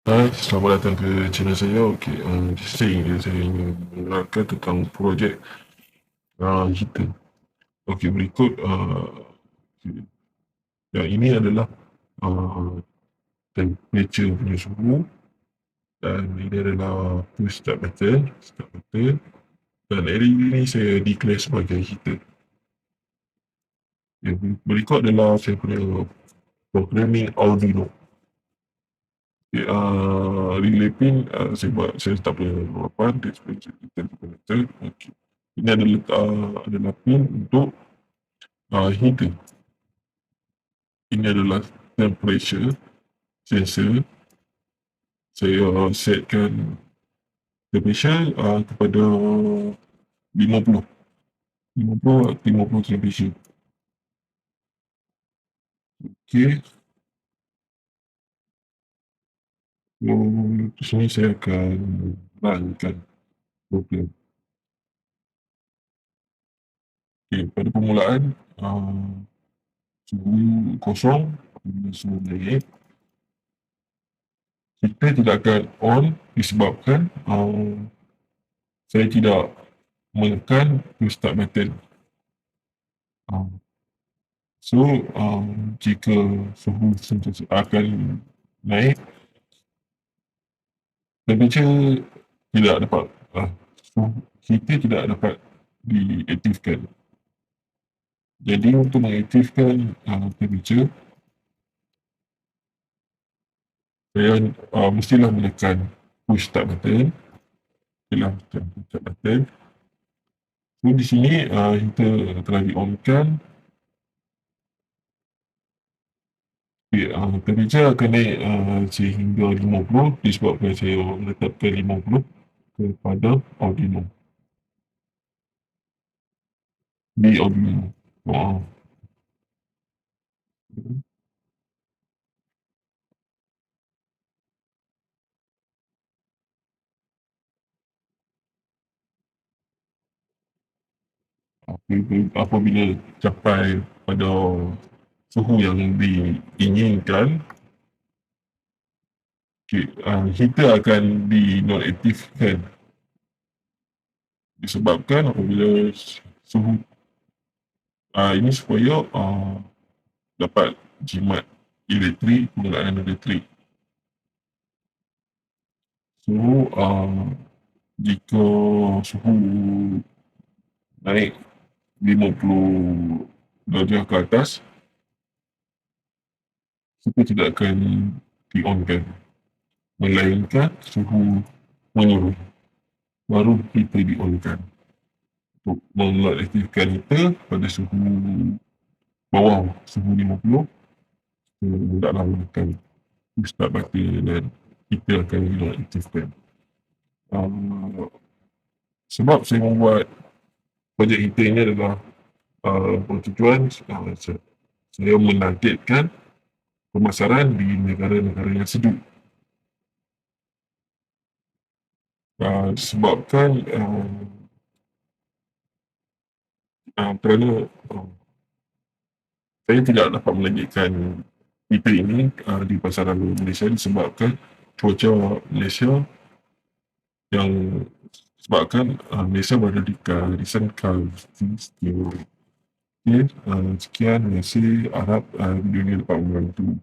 Hai, selamat datang ke channel saya. Okey, saya ingin menerangkan tentang projek heater. Okey, berikut yang ini adalah uh, temperature punya suhu, dan ini adalah push start button, dan LED ni saya declare sebagai heater. Yang berikut adalah saya punya programming arduino. Okay, relay pin saya tak boleh jawapan dia sebagai connector. Okey, ini adalah pin untuk heater. Ini adalah temperature sensor. Saya setkan temperature kepada 50 50 temperature. Okey, so di sini saya akan runkan program. Okey, pada permulaan suhu kosong. Apabila suhu naik, kita tidak akan on disebabkan saya tidak menekan start button. So, jika suhu sentiasa akan naik, temperature tidak dapat, suhu heater tidak dapat diaktifkan. Jadi untuk mengaktifkan temperature, saya mestilah menekan push start button. So di sini heater telah di-on-kan. Temperature akan naik sehingga 50 disebabkan saya menetapkan 50 kepada arduino. Di arduino. Apabila capai pada suhu yang diinginkan, heater akan dinonaktifkan disebabkan apabila suhu ini supaya dapat jimat penggunaan elektrik. So jika suhu naik 50 darjah ke atas, kita tidak akan di-on-kan, melainkan suhu menurun, baru kita di-on-kan. Untuk mengaktifkan heater pada suhu bawah suhu 50, kita hendaklah menekan start button dan heater akan diaktifkan. Sebab saya membuat projek heater ini adalah bertujuan saya menargetkan pemasaran di negara-negara yang sejuk. Disebabkan kerana saya tidak dapat melejitkan heater ini di pasaran Malaysia disebabkan cuaca Malaysia yang sebabkan Malaysia berada di garisan khatulistiwa. Sekian, terima kasih. Harap video ini dapat membantu.